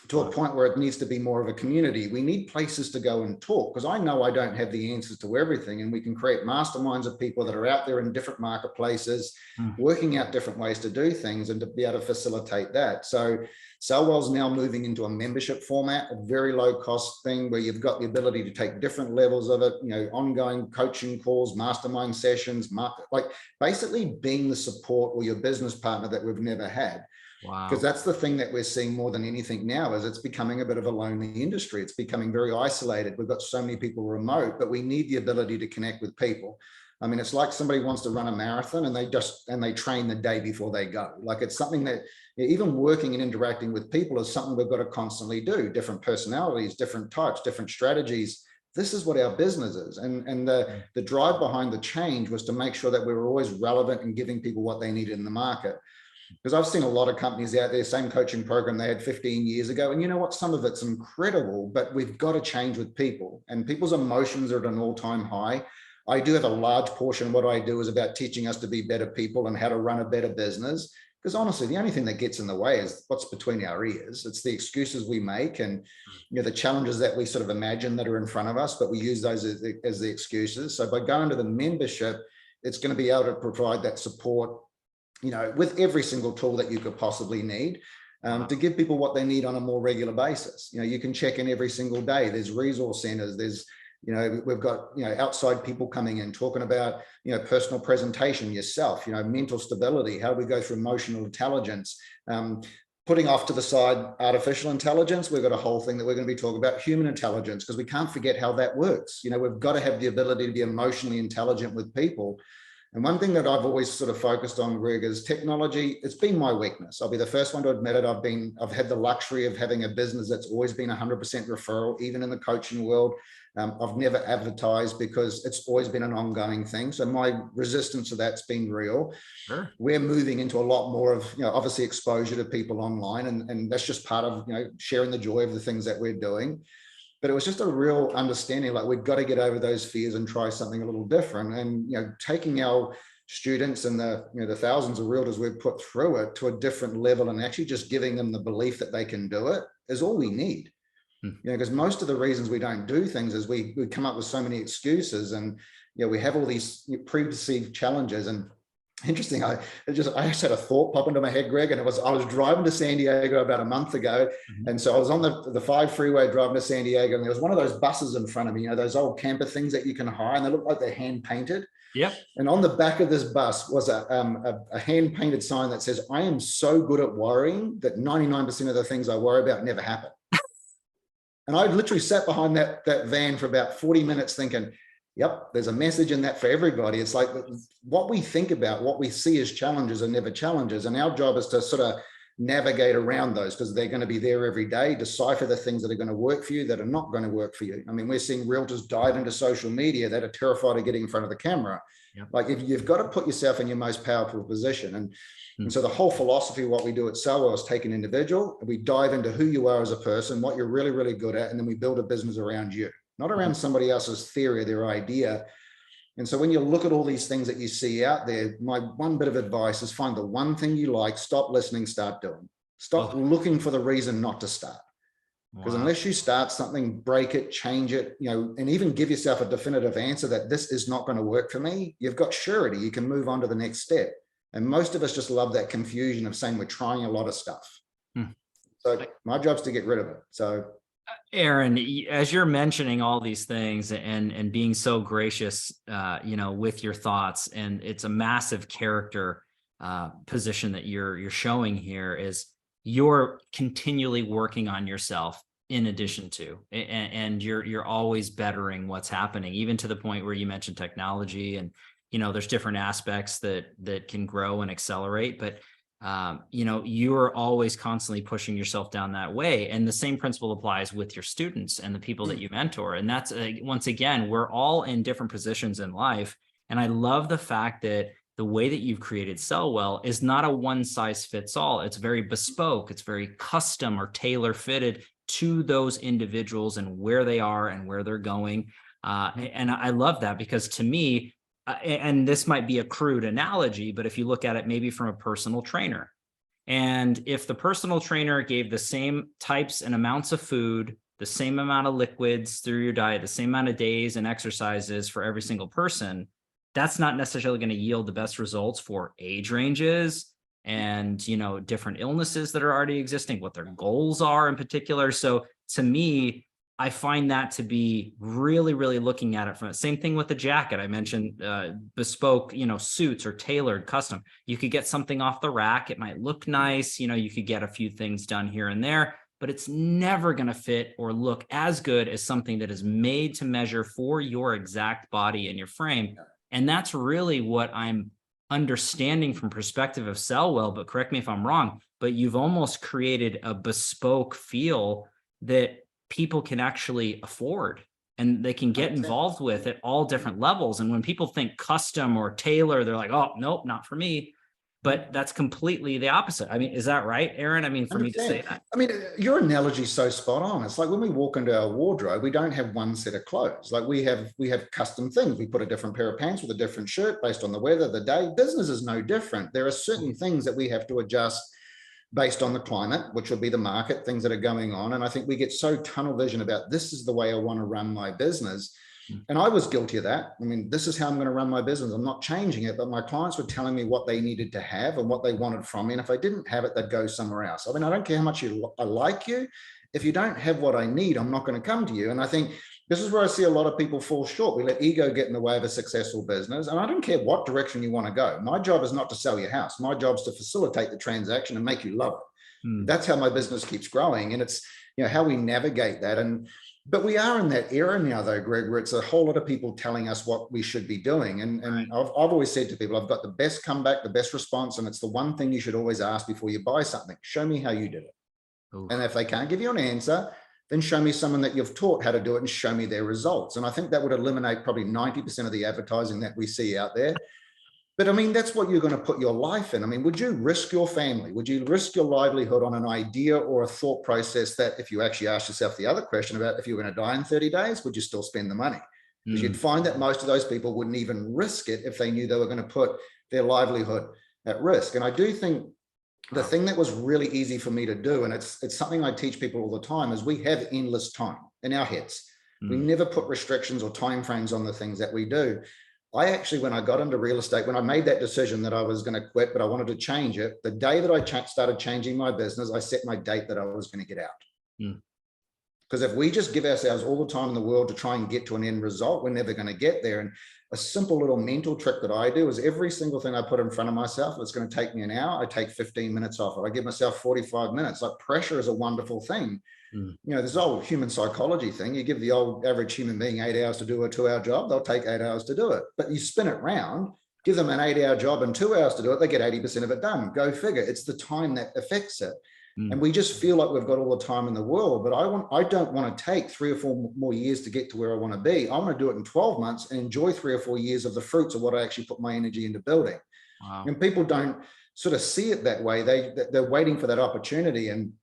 to a point where it needs to be more of a community. We need places to go and talk, because I know I don't have the answers to everything, and we can create masterminds of people that are out there in different marketplaces, working out different ways to do things and to be able to facilitate that. So Salwell's now moving into a membership format, a very low cost thing where you've got the ability to take different levels of it, ongoing coaching calls, mastermind sessions, like basically being the support or your business partner that we've never had. Wow. Because that's the thing that we're seeing more than anything now, is it's becoming a bit of a lonely industry. It's becoming very isolated. We've got so many people remote, but we need the ability to connect with people. I mean, it's like somebody wants to run a marathon and they train the day before they go. Like, it's something that even working and interacting with people is something we've got to constantly do. Different personalities, different types, different strategies. This is what our business is. And the drive behind the change was to make sure that we were always relevant and giving people what they needed in the market. Because I've seen a lot of companies out there, same coaching program they had 15 years ago. And you know what? Some of it's incredible, but we've got to change with people, and people's emotions are at an all-time high. I do have a large portion of what I do is about teaching us to be better people and how to run a better business. Because honestly, the only thing that gets in the way is what's between our ears. It's the excuses we make and the challenges that we sort of imagine that are in front of us, but we use those as the excuses. So by going to the membership, it's going to be able to provide that support, with every single tool that you could possibly need, to give people what they need on a more regular basis. You can check in every single day. There's resource centers. There's, we've got, outside people coming in talking about, personal presentation, yourself, mental stability. How do we go through emotional intelligence? Putting off to the side artificial intelligence, we've got a whole thing that we're going to be talking about human intelligence, because we can't forget how that works. We've got to have the ability to be emotionally intelligent with people. And one thing that I've always sort of focused on, Greg, is technology. It's been my weakness. I'll be the first one to admit it. I've had the luxury of having a business that's always been 100% referral, even in the coaching world. I've never advertised because it's always been an ongoing thing. So my resistance to that's been real. Sure. We're moving into a lot more of, obviously exposure to people online. And that's just part of, sharing the joy of the things that we're doing. But it was just a real understanding, like, we've got to get over those fears and try something a little different. And, taking our students and the thousands of realtors we've put through it to a different level and actually just giving them the belief that they can do it is all we need. Because most of the reasons we don't do things is we come up with so many excuses, and, we have all these preconceived challenges. And interesting, I just had a thought pop into my head, Greg, and I was driving to San Diego about a month ago. And so I was on the 5 freeway driving to San Diego, and there was one of those buses in front of me, those old camper things that you can hire, and they look like they're hand painted. Yep. And on the back of this bus was a hand painted sign that says, "I am so good at worrying that 99% of the things I worry about never happen." And I literally sat behind that van for about 40 minutes thinking, yep, there's a message in that for everybody. It's like what we think about, what we see as challenges are never challenges. And our job is to sort of navigate around those, because they're going to be there every day, decipher the things that are going to work for you, that are not going to work for you. I mean, we're seeing realtors dive into social media that are terrified of getting in front of the camera. Yep. Like, if you've got to put yourself in your most powerful position. And so the whole philosophy of what we do at Salwell is take an individual, and we dive into who you are as a person, what you're really, really good at, and then we build a business around you, not around somebody else's theory or their idea. And so when you look at all these things that you see out there, my one bit of advice is find the one thing you like, stop listening, start doing. Stop looking for the reason not to start. Because unless you start something, break it, change it, and even give yourself a definitive answer that this is not going to work for me, you've got surety. You can move on to the next step. And most of us just love that confusion of saying we're trying a lot of stuff. So my job's to get rid of it. So, Aaron, as you're mentioning all these things and being so gracious, with your thoughts, and it's a massive character position that you're showing here, is you're continually working on yourself in addition to, and you're always bettering what's happening, even to the point where you mentioned technology, and there's different aspects that can grow and accelerate, but you're always constantly pushing yourself down that way. And the same principle applies with your students and the people that you mentor. And that's once again, we're all in different positions in life. And I love the fact that the way that you've created Sell Well is not a one size fits all. It's very bespoke. It's very custom or tailor fitted to those individuals and where they are and where they're going. And I love that, because to me, and this might be a crude analogy, but if you look at it maybe from a personal trainer, and if the personal trainer gave the same types and amounts of food, the same amount of liquids through your diet, the same amount of days and exercises for every single person, that's not necessarily going to yield the best results for age ranges and, you know, different illnesses that are already existing, what their goals are in particular. So to me, I find that to be really, really looking at it from the same thing with the jacket. I mentioned bespoke, you know, suits or tailored custom. You could get something off the rack. It might look nice. You know, you could get a few things done here and there, but it's never going to fit or look as good as something that is made to measure for your exact body and your frame. And that's really what I'm understanding from perspective of Sell Well, but correct me if I'm wrong, but you've almost created a bespoke feel that people can actually afford and they can get involved with at all different levels. And when people think custom or tailor, they're like, oh, nope, not for me. But that's completely the opposite. I mean, is that right, Aaron? I mean, for 100%. Me to say that. I mean, your analogy is so spot on. It's like when we walk into our wardrobe, we don't have one set of clothes. Like we have custom things. We put a different pair of pants with a different shirt based on the weather, the day. Business is no different. There are certain things that we have to adjust based on the climate, which will be the market, things that are going on. And I think we get so tunnel vision about this is the way I want to run my business. And I was guilty of that. I mean, this is how I'm going to run my business. I'm not changing it, but my clients were telling me what they needed to have and what they wanted from me. And if I didn't have it, they'd go somewhere else. I mean, I don't care how much I like you. If you don't have what I need, I'm not going to come to you. And I think this is where I see a lot of people fall short. We let ego get in the way of a successful business. And I don't care what direction you want to go. My job is not to sell your house. My job is to facilitate the transaction and make you love it. That's how my business keeps growing. And it's, you know, how we navigate that. But we are in that era now, though, Greg, where it's a whole lot of people telling us what we should be doing. And I've always said to people, I've got the best comeback, the best response. And it's the one thing you should always ask before you buy something. Show me how you did it. Ooh. And if they can't give you an answer, then show me someone that you've taught how to do it and show me their results. And I think that would eliminate probably 90% of the advertising that we see out there. But I mean, that's what you're going to put your life in. I mean, would you risk your family? Would you risk your livelihood on an idea or a thought process that if you actually ask yourself the other question about if you were going to die in 30 days, would you still spend the money? Because you'd find that most of those people wouldn't even risk it if they knew they were going to put their livelihood at risk. And I do think the thing that was really easy for me to do, and it's something I teach people all the time, is we have endless time in our heads. We never put restrictions or timeframes on the things that we do. I actually, when I got into real estate, when I made that decision that I was going to quit, but I wanted to change it, the day that I started changing my business, I set my date that I was going to get out. Because if we just give ourselves all the time in the world to try and get to an end result, we're never going to get there. And a simple little mental trick that I do is every single thing I put in front of myself, it's going to take me an hour, I take 15 minutes off it. I give myself 45 minutes. Like pressure is a wonderful thing. You know, this old human psychology thing, you give the old average human being 8 hours to do a 2-hour job, they'll take 8 hours to do it. But you spin it round, give them an 8-hour job and 2 hours to do it, they get 80% of it done. Go figure. It's the time that affects it. And we just feel like we've got all the time in the world, but I don't want to take 3 or 4 more years to get to where I want to be. I want to do it in 12 months and enjoy 3 or 4 years of the fruits of what I actually put my energy into building. Wow. And people don't sort of see it that way. They're waiting for that opportunity. And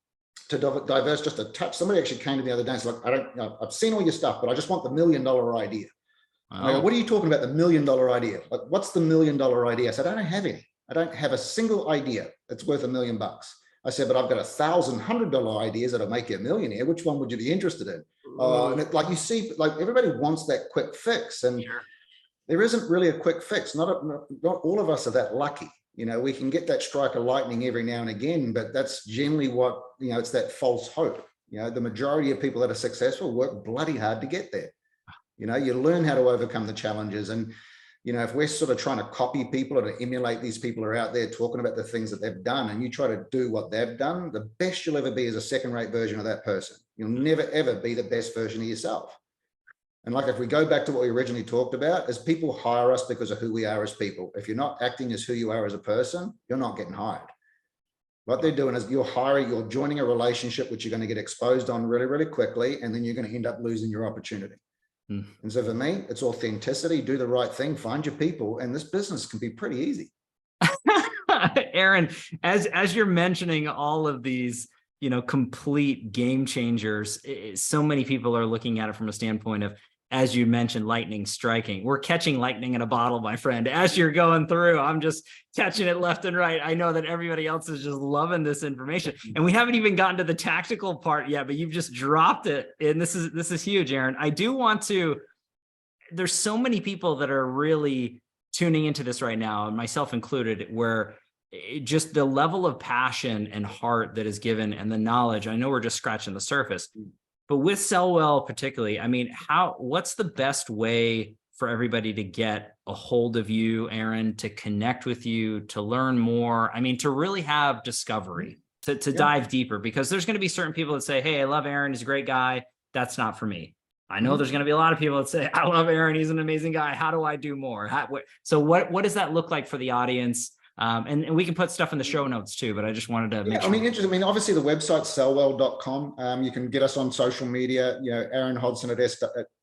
to diverse just a touch, somebody actually came to me the other day and said, look, I've seen all your stuff, but I just want the $1 million idea. Wow. I go, what are you talking about, the $1 million idea? Like, what's the $1 million idea? I said, I don't have any. I don't have a single idea that's worth $1 million. I said, but I've got 1,000 $100 ideas that'll make you a millionaire. Which one would you be interested in? And like you see, like everybody wants that quick fix, and there isn't really a quick fix. Not all of us are that lucky. You know, we can get that strike of lightning every now and again, but that's generally what, you know, it's that false hope. You know, the majority of people that are successful work bloody hard to get there. You know, you learn how to overcome the challenges. And, you know, if we're sort of trying to copy people or to emulate these people who are out there talking about the things that they've done, and you try to do what they've done, the best you'll ever be is a second-rate version of that person. You'll never, ever be the best version of yourself. And like, if we go back to what we originally talked about, is people hire us because of who we are as people. If you're not acting as who you are as a person, you're not getting hired. What they're doing is you're joining a relationship which you're going to get exposed on really, really quickly, and then you're going to end up losing your opportunity. Mm. And so for me, it's authenticity, do the right thing, find your people, and this business can be pretty easy. Aaron, as you're mentioning all of these, complete game changers, so many people are looking at it from a standpoint of, as you mentioned, lightning striking. We're catching lightning in a bottle, my friend. As you're going through, I'm just catching it left and right. I know that everybody else is just loving this information, and we haven't even gotten to the tactical part yet, but you've just dropped it, and this is huge, Aaron. I do want to. There's so many people that are really tuning into this right now, and myself included, where just the level of passion and heart that is given and the knowledge. I know we're just scratching the surface, but with Sell Well particularly, I mean, what's the best way for everybody to get a hold of you, Aaron, to connect with you, to learn more? I mean, to really have discovery, to dive deeper, because there's going to be certain people that say, hey, I love Aaron, he's a great guy. That's not for me. I know there's going to be a lot of people that say, I love Aaron, he's an amazing guy. How do I do more? So what does that look like for the audience? And we can put stuff in the show notes too, but I just wanted to make sure. Interesting. I mean, obviously the website's sellwell.com. You can get us on social media, Aaron Hodson at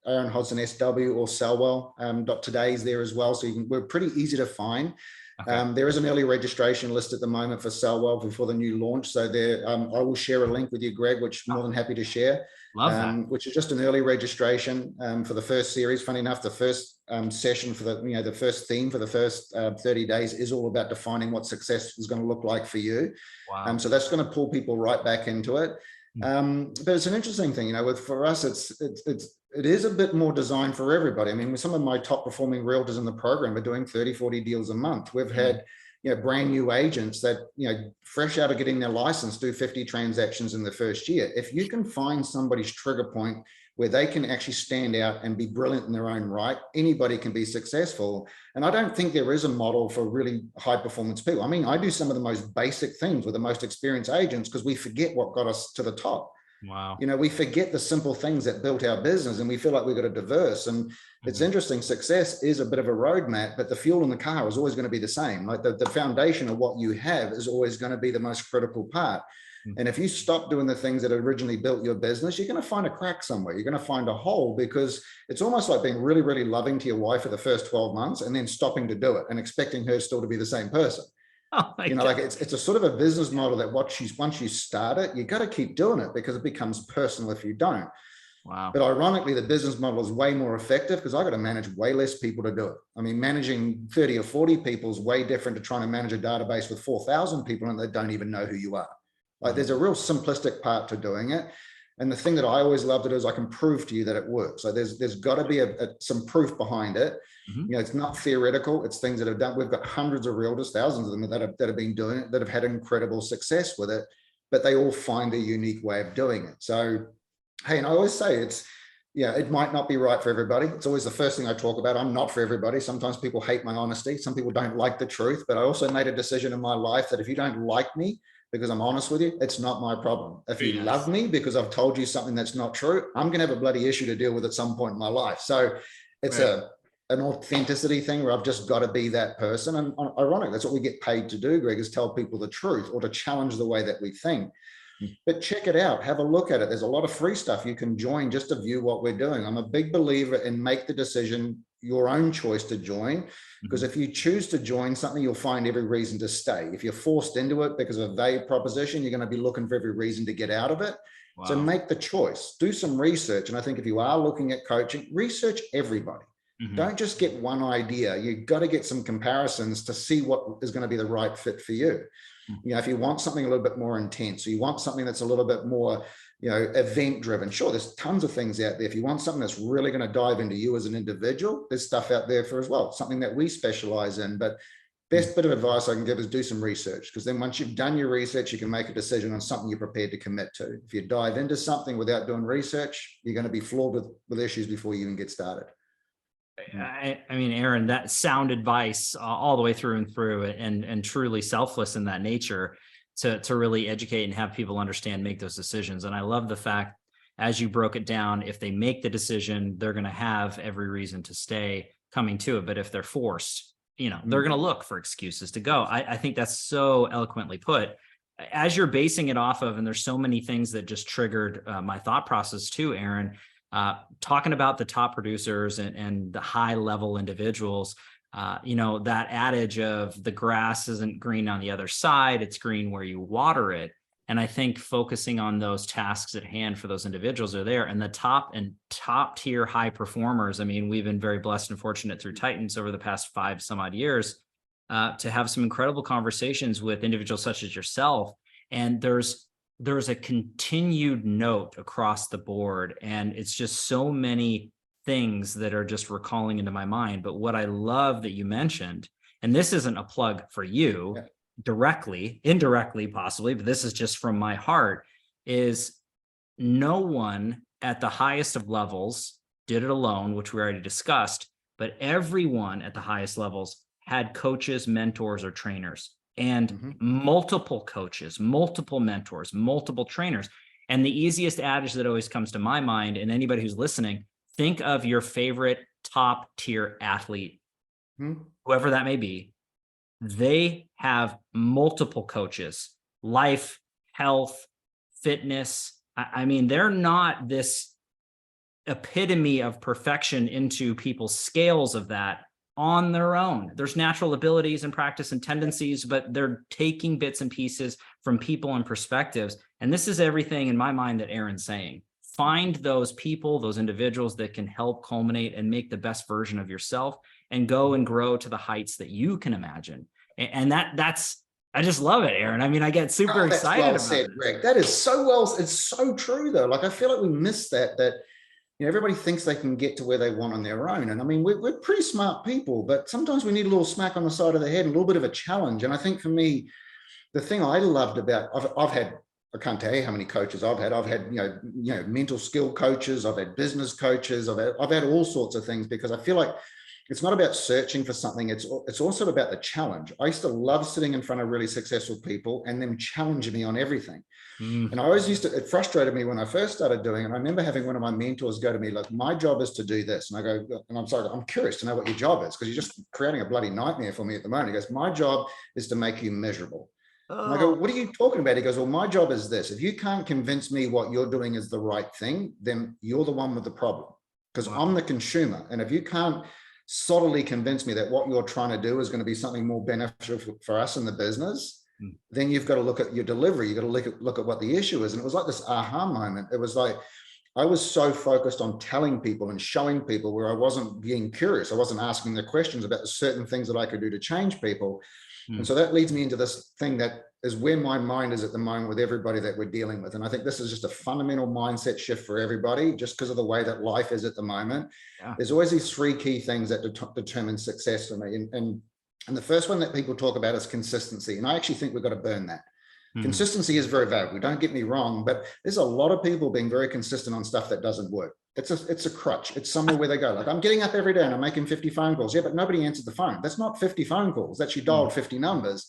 Aaron Hodson SW or sellwell.today is there as well. So we're pretty easy to find. Okay. There is an early registration list at the moment for Sellwell before the new launch. So there, I will share a link with you, Greg, which I'm more than happy to share. Love that. Which is just an early registration for the first series. Funny enough, the first session for the first theme for the first 30 days is all about defining what success is going to look like for you. Wow. So that's going to pull people right back into it. But it's an interesting thing, for us, it is a bit more designed for everybody. I mean, with some of my top performing realtors in the program are doing 30, 40 deals a month. We've had, brand new agents that, fresh out of getting their license, do 50 transactions in the first year. If you can find somebody's trigger point where they can actually stand out and be brilliant in their own right, anybody can be successful. And I don't think there is a model for really high performance people. I mean, I do some of the most basic things with the most experienced agents because we forget what got us to the top. Wow. We forget the simple things that built our business, and we feel like we've got to diverse. And it's interesting. Success is a bit of a roadmap, but the fuel in the car is always going to be the same. Like the foundation of what you have is always going to be the most critical part. And if you stop doing the things that originally built your business, you're going to find a crack somewhere. You're going to find a hole, because it's almost like being really, really loving to your wife for the first 12 months and then stopping to do it and expecting her still to be the same person. Oh my God. Like it's a sort of a business model that once you start it, you got to keep doing it because it becomes personal if you don't. Wow. But ironically, the business model is way more effective because I got to manage way less people to do it. I mean, managing 30 or 40 people is way different to trying to manage a database with 4,000 people and they don't even know who you are. Like there's a real simplistic part to doing it. And the thing that I always love to do is I can prove to you that it works. So there's got to be some proof behind it. It's not theoretical. It's things that have done. We've got hundreds of realtors, thousands of them that have been doing it, that have had incredible success with it, but they all find a unique way of doing it. So, hey, and I always say it might not be right for everybody. It's always the first thing I talk about. I'm not for everybody. Sometimes people hate my honesty. Some people don't like the truth, but I also made a decision in my life that if you don't like me because I'm honest with you, it's not my problem. If you love me because I've told you something that's not true, I'm going to have a bloody issue to deal with at some point in my life. So it's an authenticity thing where I've just got to be that person. And ironically, that's what we get paid to do, Greg, is tell people the truth or to challenge the way that we think. But check it out, have a look at it. There's a lot of free stuff you can join just to view what we're doing. I'm a big believer in make the decision your own choice to join, because if you choose to join something, you'll find every reason to stay. If you're forced into it because of a value proposition, you're going to be looking for every reason to get out of it. Wow. So make the choice, do some research. And I think if you are looking at coaching, research everybody. Don't just get one idea. You've got to get some comparisons to see what is going to be the right fit for you. If you want something a little bit more intense, or you want something that's a little bit more, event driven, sure, there's tons of things out there. If you want something that's really going to dive into you as an individual, there's stuff out there for as well, something that we specialize in. But best bit of advice I can give is do some research, because then once you've done your research, you can make a decision on something you're prepared to commit to. If you dive into something without doing research, you're going to be flawed with issues before you even get started. I mean, Aaron, that sound advice all the way through and through, and truly selfless in that nature to really educate and have people understand, make those decisions. And I love the fact, as you broke it down, if they make the decision, they're going to have every reason to stay coming to it. But if they're forced, they're going to look for excuses to go. I think that's so eloquently put. As you're basing it off of, and there's so many things that just triggered my thought process too, Aaron. talking about the top producers and the high level individuals, that adage of the grass isn't green on the other side, it's green where you water it. And I think focusing on those tasks at hand for those individuals are there. And the top tier high performers, I mean, we've been very blessed and fortunate through Titans over the past 5 some odd years to have some incredible conversations with individuals such as yourself. And there's a continued note across the board. And it's just so many things that are just recalling into my mind. But what I love that you mentioned, and this isn't a plug for you, yeah, directly, indirectly, possibly, but this is just from my heart, is no one at the highest of levels did it alone, which we already discussed, but everyone at the highest levels had coaches, mentors, or trainers, and multiple coaches, multiple mentors, multiple trainers. And the easiest adage that always comes to my mind, and anybody who's listening, think of your favorite top tier athlete, whoever that may be. They have multiple coaches, life, health, fitness. I mean, they're not this epitome of perfection into people's scales of that on their own. There's natural abilities and practice and tendencies, but they're taking bits and pieces from people and perspectives. And this is everything in my mind that Aaron's saying. Find those people, those individuals that can help culminate and make the best version of yourself and go and grow to the heights that you can imagine. And that's, I just love it, Aaron. I mean, I get super excited well about said, it. Greg. That is so well, it's so true though. Like, I feel like we miss that everybody thinks they can get to where they want on their own. And I mean, we're pretty smart people, but sometimes we need a little smack on the side of the head, and a little bit of a challenge. And I think for me, the thing I loved about, I've had, I can't tell you how many coaches I've had. I've had, mental skill coaches. I've had business coaches. I've had all sorts of things, because I feel like it's not about searching for something. It's also about the challenge. I used to love sitting in front of really successful people and them challenging me on everything. And I always it frustrated me when I first started doing it. I remember having one of my mentors go to me, like, my job is to do this. And I go, and I'm sorry, I'm curious to know what your job is, because you're just creating a bloody nightmare for me at the moment. He goes, my job is to make you miserable. And I go, what are you talking about? He goes, well, my job is this. If you can't convince me what you're doing is the right thing, then you're the one with the problem, because I'm the consumer. And if you can't subtly convince me that what you're trying to do is going to be something more beneficial for us in the business, then you've got to look at your delivery. You've got to look at what the issue is. And it was like this aha moment. It was like, I was so focused on telling people and showing people, where I wasn't being curious. I wasn't asking the questions about the certain things that I could do to change people. And so that leads me into this thing that is where my mind is at the moment with everybody that we're dealing with. And I think this is just a fundamental mindset shift for everybody, just because of the way that life is at the moment. There's always these 3 key things that determine success for me. And the first one that people talk about is consistency. And I actually think we've got to burn that. Consistency is very valuable. Don't get me wrong, but there's a lot of people being very consistent on stuff that doesn't work. It's a crutch. It's somewhere where they go, like, I'm getting up every day and I'm making 50 phone calls. Yeah, but nobody answered the phone. That's not 50 phone calls. That's you dialed 50 numbers.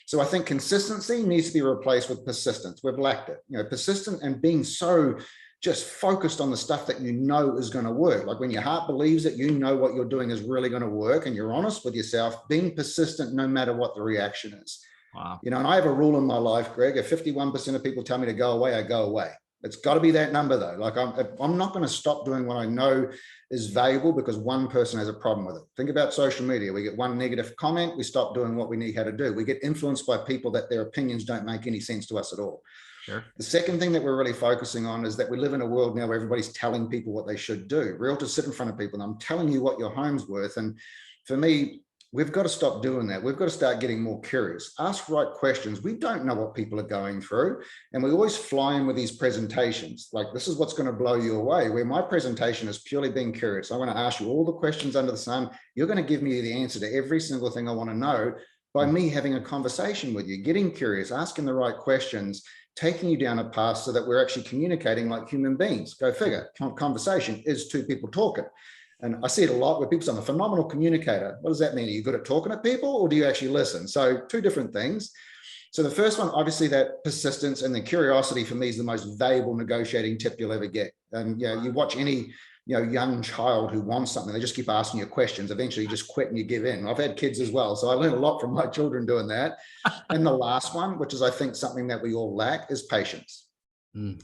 So I think consistency needs to be replaced with persistence. We've lacked it. Persistent and being so just focused on the stuff that you know is going to work. Like, when your heart believes that you know what you're doing is really going to work, and you're honest with yourself, being persistent no matter what the reaction is. Wow. And I have a rule in my life, Greg. If 51% of people tell me to go away, I go away. It's got to be that number though. Like, I'm not going to stop doing what I know is valuable because one person has a problem with it. Think about social media. We get one negative comment, we stop doing what we need how to do. We get influenced by people that their opinions don't make any sense to us at all. Sure. The second thing that we're really focusing on is that we live in a world now where everybody's telling people what they should do. Realtors sit in front of people and I'm telling you what your home's worth. And for me, we've got to stop doing that. We've got to start getting more curious. Ask right questions. We don't know what people are going through. And we always fly in with these presentations. Like, this is what's going to blow you away. Where my presentation is purely being curious. I want to ask you all the questions under the sun. You're going to give me the answer to every single thing I want to know by me having a conversation with you, getting curious, asking the right questions, taking you down a path so that we're actually communicating like human beings. Go figure. Conversation is 2 people talking. And I see it a lot where people say, I'm a phenomenal communicator. What does that mean? Are you good at talking to people, or do you actually listen? So 2 different things. So the first one, obviously, that persistence and the curiosity for me is the most valuable negotiating tip you'll ever get. And you watch any young child who wants something, they just keep asking you questions. Eventually you just quit and you give in. I've had kids as well. So I learned a lot from my children doing that. And the last one, which is I think something that we all lack, is patience.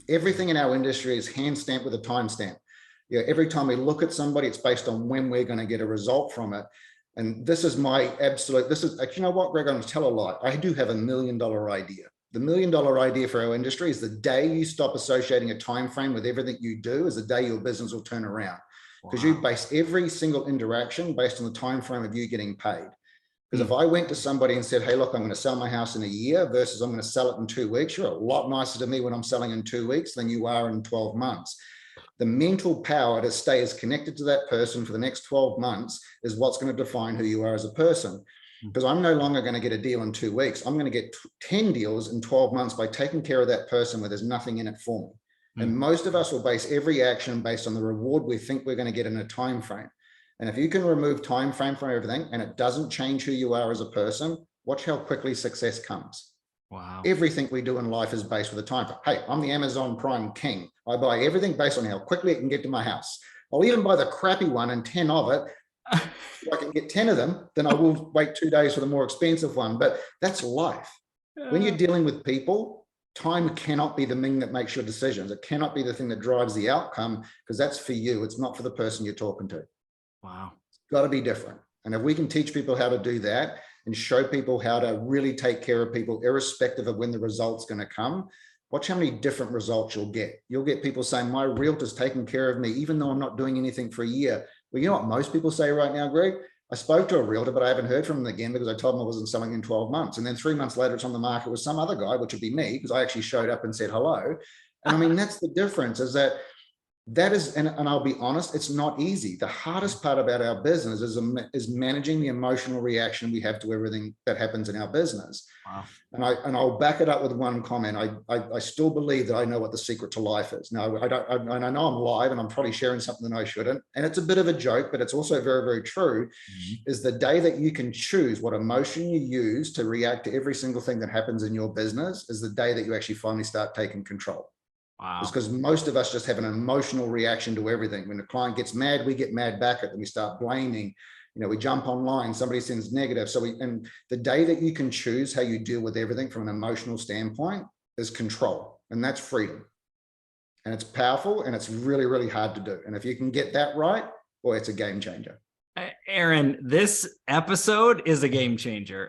Everything in our industry is hand stamped with a timestamp. Every time we look at somebody, it's based on when we're going to get a result from it. And this is my absolute, you know what, Greg, I'm going to tell a lie. I do have $1 million idea. The $1 million idea for our industry is the day you stop associating a time frame with everything you do is the day your business will turn around. Because you base every single interaction based on the time frame of you getting paid. Because if I went to somebody and said, hey, look, I'm going to sell my house in a year versus I'm going to sell it in 2 weeks, you're a lot nicer to me when I'm selling in 2 weeks than you are in 12 months. The mental power to stay as connected to that person for the next 12 months is what's going to define who you are as a person. Because I'm no longer going to get a deal in 2 weeks. I'm going to get 10 deals in 12 months by taking care of that person where there's nothing in it for me. And most of us will base every action based on the reward we think we're going to get in a time frame. And if you can remove time frame from everything and it doesn't change who you are as a person, watch how quickly success comes. Wow. Everything we do in life is based with a time frame. Hey, I'm the Amazon Prime king. I buy everything based on how quickly it can get to my house. I'll even buy the crappy one and 10 of it. If I can get 10 of them, then I will wait 2 days for the more expensive one. But that's life. When you're dealing with people, time cannot be the thing that makes your decisions. It cannot be the thing that drives the outcome because that's for you. It's not for the person you're talking to. Wow. It's got to be different. And if we can teach people how to do that and show people how to really take care of people, irrespective of when the result's going to come, watch how many different results you'll get. You'll get people saying, my realtor's taking care of me, even though I'm not doing anything for a year. Well, you know what most people say right now, Greg? I spoke to a realtor, but I haven't heard from him again because I told him I wasn't selling in 12 months. And then 3 months later, it's on the market with some other guy, which would be me, because I actually showed up and said hello. And I mean, that's the difference, is that is, and I'll be honest, it's not easy. The hardest part about our business is managing the emotional reaction we have to everything that happens in our business. Wow. And I'll back it up with one comment. I still believe that I know what the secret to life is. Now, I know I'm live and I'm probably sharing something that I shouldn't. And it's a bit of a joke, but it's also very, very true, is the day that you can choose what emotion you use to react to every single thing that happens in your business is the day that you actually finally start taking control. Wow. It's because most of us just have an emotional reaction to everything. When the client gets mad, we get mad back at them. We start blaming, we jump online, somebody sends negative. And the day that you can choose how you deal with everything from an emotional standpoint is control. And that's freedom. And it's powerful and it's really, really hard to do. And if you can get that right, boy, it's a game changer. Aaron, this episode is a game changer.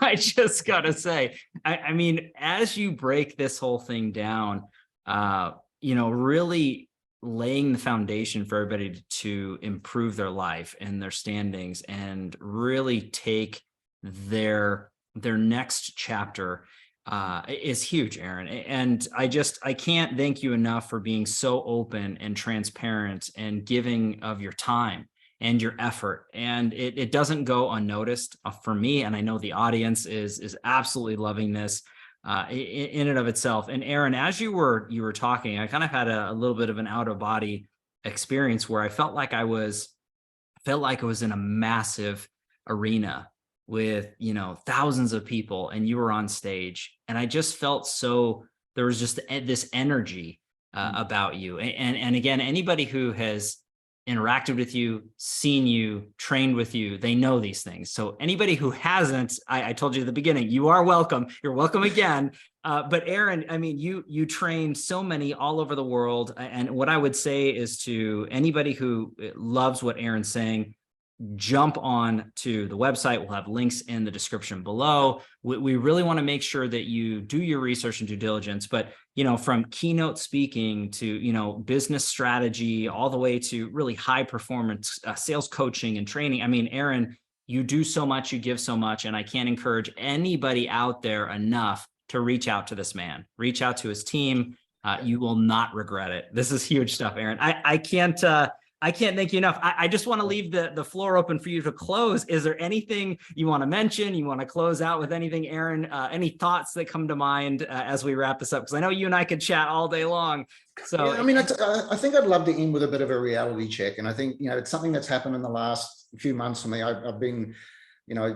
I just got to say, I mean, as you break this whole thing down, really laying the foundation for everybody to improve their life and their standings and really take their next chapter is huge, Aaron. And I can't thank you enough for being so open and transparent and giving of your time and your effort. And it doesn't go unnoticed for me. And I know the audience is absolutely loving this. In and of itself. And Aaron, as you were talking, I kind of had a little bit of an out of body experience where I felt like I was in a massive arena with, thousands of people, and you were on stage, and I just felt there was just this energy about you. And again, anybody who has interacted with you, seen you, trained with you, they know these things. So anybody who hasn't, I told you at the beginning, you are welcome. You're welcome again. But Aaron, I mean, you train so many all over the world. And what I would say is to anybody who loves what Aaron's saying, jump on to the website. We'll have links in the description below. We really want to make sure that you do your research and due diligence, but from keynote speaking to, business strategy, all the way to really high performance sales coaching and training. I mean, Aaron, you do so much, you give so much, and I can't encourage anybody out there enough to reach out to this man, reach out to his team. You will not regret it. This is huge stuff, Aaron. I can't thank you enough. I just want to leave the floor open for you to close. Is there anything you want to mention? You want to close out with anything, Aaron? Any thoughts that come to mind as we wrap this up? Because I know you and I could chat all day long. So, yeah, I think I'd love to end with a bit of a reality check. And I think, it's something that's happened in the last few months for me. I've been,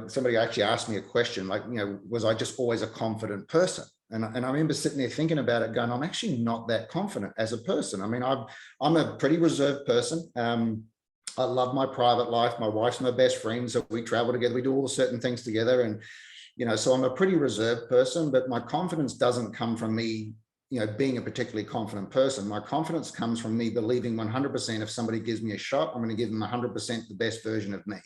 somebody actually asked me a question like, was I just always a confident person? And I remember sitting there thinking about it going, I'm actually not that confident as a person. I mean, I'm a pretty reserved person. I love my private life. My wife's my best friend. So we travel together. We do all the certain things together. And, so I'm a pretty reserved person, but my confidence doesn't come from me being a particularly confident person. My confidence comes from me believing 100% if somebody gives me a shot, I'm going to give them 100% the best version of me.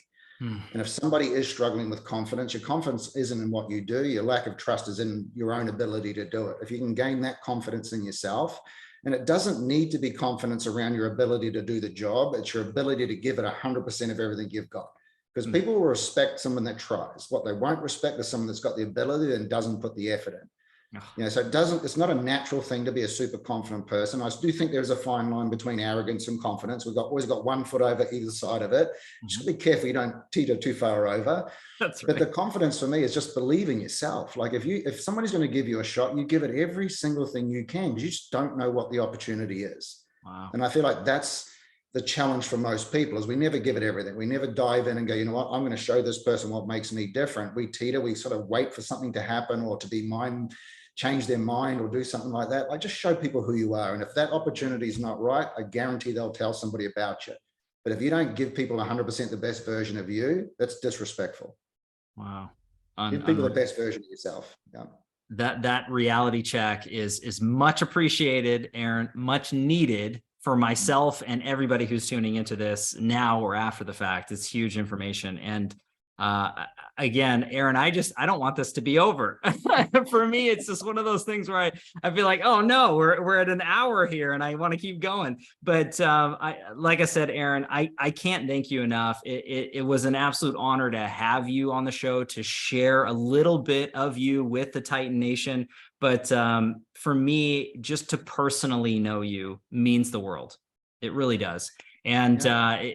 And if somebody is struggling with confidence, your confidence isn't in what you do. Your lack of trust is in your own ability to do it. If you can gain that confidence in yourself, and it doesn't need to be confidence around your ability to do the job, it's your ability to give it 100% of everything you've got. Because people will respect someone that tries. What they won't respect is someone that's got the ability and doesn't put the effort in. So it's not a natural thing to be a super confident person. I do think there's a fine line between arrogance and confidence. We've always got one foot over either side of it. Just be careful you don't teeter too far over. That's right. But the confidence for me is just believing yourself. Like if somebody's going to give you a shot, you give it every single thing you can, because you just don't know what the opportunity is. Wow. And I feel like that's the challenge for most people, is we never give it everything. We never dive in and go, you know what, I'm going to show this person what makes me different. We teeter, we sort of wait for something to happen or to be change their mind or do something like that. Like, just show people who you are. And if that opportunity is not right, I guarantee they'll tell somebody about you. But if you don't give people 100% the best version of you, that's disrespectful. Wow. Give people the best version of yourself. Yeah. That reality check is much appreciated, Aaron, much needed for myself and everybody who's tuning into this now or after the fact. It's huge information. And again, Aaron, I don't want this to be over. For me, it's just one of those things where I feel like, oh no, we're at an hour here and I want to keep going. But like I said, Aaron, I can't thank you enough. It was an absolute honor to have you on the show, to share a little bit of you with the Titan Nation. But for me, just to personally know you means the world. It really does. And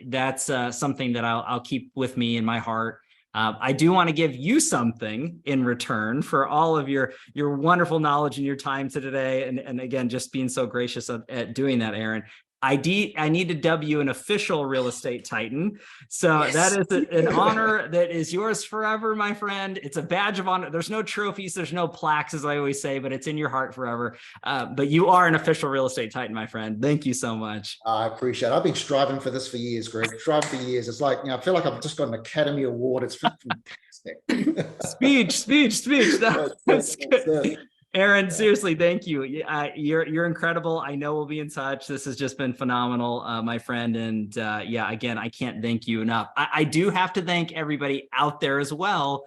that's something that I'll keep with me in my heart. I do want to give you something in return for all of your wonderful knowledge and your time today. And again, just being so gracious at doing that, Aaron. I need to dub you an official real estate Titan. So yes, that is an honor that is yours forever, my friend. It's a badge of honor. There's no trophies, there's no plaques, as I always say, but it's in your heart forever. But you are an official real estate Titan, my friend. Thank you so much. I appreciate it. I've been striving for this for years, Greg. Striving for years. It's like, I feel like I've just got an Academy Award. It's fantastic. Speech. That's good. Aaron, seriously, thank you. You're incredible. I know we'll be in touch. This has just been phenomenal, my friend. And again, I can't thank you enough. I do have to thank everybody out there as well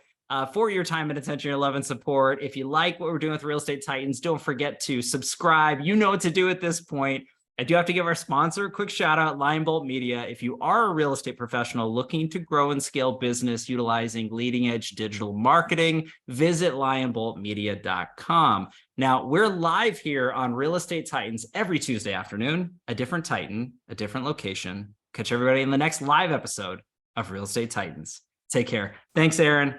for your time and attention, your love and support. If you like what we're doing with Real Estate Titans, don't forget to subscribe. You know what to do at this point. I do have to give our sponsor a quick shout out, Lion Bolt Media. If you are a real estate professional looking to grow and scale business utilizing leading edge digital marketing, visit lionboltmedia.com. Now, we're live here on Real Estate Titans every Tuesday afternoon, a different Titan, a different location. Catch everybody in the next live episode of Real Estate Titans. Take care. Thanks, Aaron.